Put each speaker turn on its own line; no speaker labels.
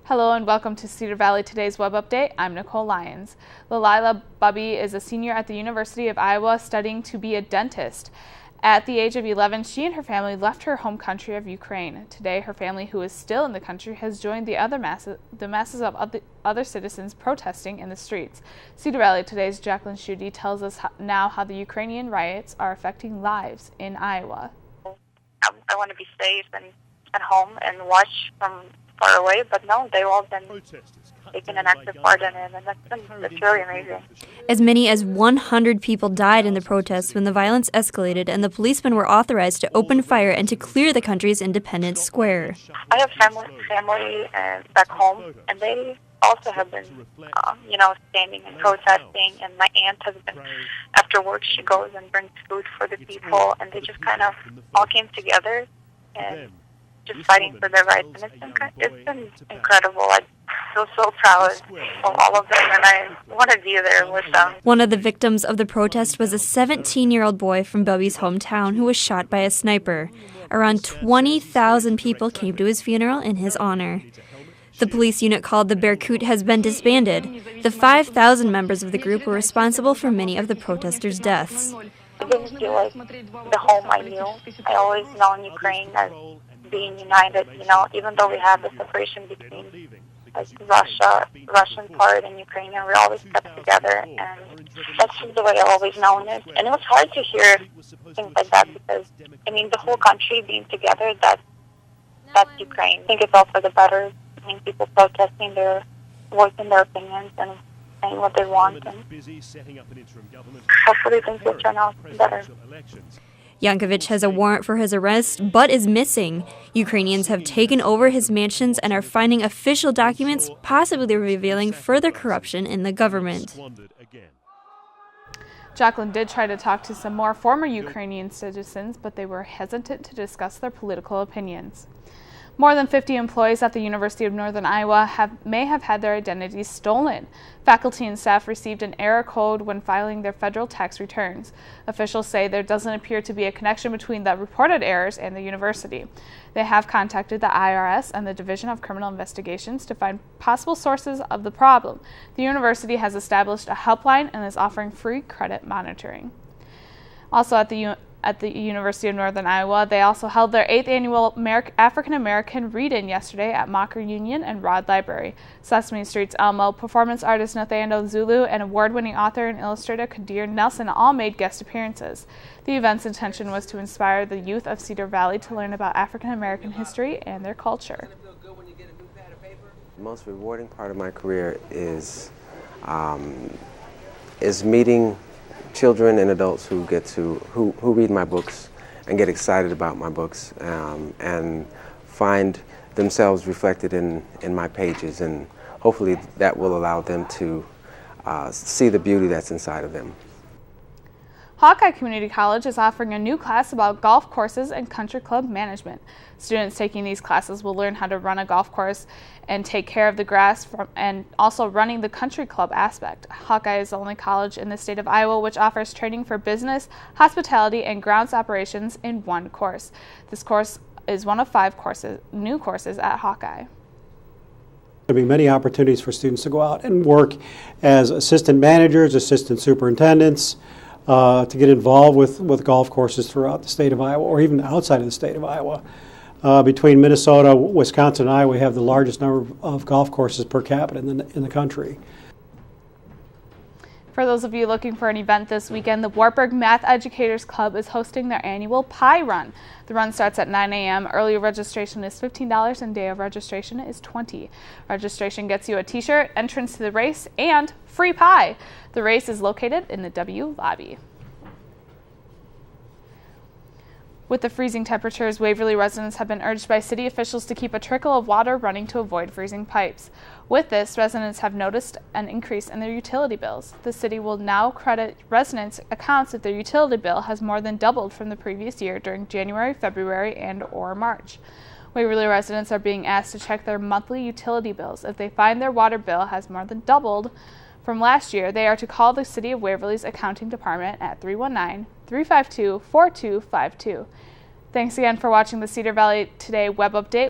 Hello and welcome to Cedar Valley Today's web update. I'm Nicole Lyons. Lilila Bubby is a senior at the University of Iowa studying to be a dentist. At the age of 11, she and her family left her home country of Ukraine. Today, her family, who is still in the country, has joined the masses of other citizens protesting in the streets. Cedar Valley Today's Jacqueline Schutte tells us now how the Ukrainian riots are affecting lives in Iowa.
I want to be safe and at home and watch from far away, but no, they've all been taking an active part in it, and that's really amazing.
As many as 100 people died in the protests when the violence escalated and the policemen were authorized to open fire and to clear the country's Independence Square.
I have family back home, and they also have been, standing and protesting, and my aunt has been, after work, she goes and brings food for the people, and they just kind of all came together and just fighting for their rights, and it's been incredible. I feel so proud of all of them, and I want to be there with them.
One of the victims of the protest was a 17-year-old boy from Bubby's hometown who was shot by a sniper. Around 20,000 people came to his funeral in his honor. The police unit called the Berkut has been disbanded. The 5,000 members of the group were responsible for many of the protesters' deaths.
It didn't feel like the home I knew. I always known Ukraine as being united, even though we had the separation between Russian part and Ukrainian, we always kept together, and that's just the way I've always known it. And it was hard to hear things like that because, the whole country being together, that's Ukraine. I think it's all for the better. People protesting, they're voicing their opinions and saying what they want, and hopefully things will turn out better.
Yankovic has a warrant for his arrest, but is missing. Ukrainians have taken over his mansions and are finding official documents, possibly revealing further corruption in the government.
Jacqueline did try to talk to some more former Ukrainian citizens, but they were hesitant to discuss their political opinions. More than 50 employees at the University of Northern Iowa may have had their identities stolen. Faculty and staff received an error code when filing their federal tax returns. Officials say there doesn't appear to be a connection between the reported errors and the university. They have contacted the IRS and the Division of Criminal Investigations to find possible sources of the problem. The university has established a helpline and is offering free credit monitoring. Also at the University of Northern Iowa, they also held their 8th annual African American Read-In yesterday at Mocker Union and Rod Library. Sesame Street's Elmo, performance artist Nathaniel Zulu, and award-winning author and illustrator Kadir Nelson all made guest appearances. The event's intention was to inspire the youth of Cedar Valley to learn about African American history and their culture.
The most rewarding part of my career is meeting children and adults who read my books and get excited about my books and find themselves reflected in my pages, and hopefully that will allow them to see the beauty that's inside of them.
Hawkeye Community College is offering a new class about golf courses and country club management. Students taking these classes will learn how to run a golf course and take care of the grass and also running the country club aspect. Hawkeye is the only college in the state of Iowa which offers training for business, hospitality, and grounds operations in one course. This course is one of 5 new courses at Hawkeye.
There'll be many opportunities for students to go out and work as assistant managers, assistant superintendents, to get involved with golf courses throughout the state of Iowa or even outside of the state of Iowa. Between Minnesota, Wisconsin, and Iowa, we have the largest number of golf courses per capita in the country.
For those of you looking for an event this weekend, the Wartburg Math Educators Club is hosting their annual Pie Run. The run starts at 9 a.m. Early registration is $15 and day of registration is $20. Registration gets you a t-shirt, entrance to the race, and free pie. The race is located in the W lobby. With the freezing temperatures, Waverly residents have been urged by city officials to keep a trickle of water running to avoid freezing pipes. With this, residents have noticed an increase in their utility bills. The city will now credit residents' accounts if their utility bill has more than doubled from the previous year during January, February, and/or March. Waverly residents are being asked to check their monthly utility bills. If they find their water bill has more than doubled from last year, they are to call the City of Waverly's accounting department at 319-352-4252. Thanks again for watching the Cedar Valley Today web update.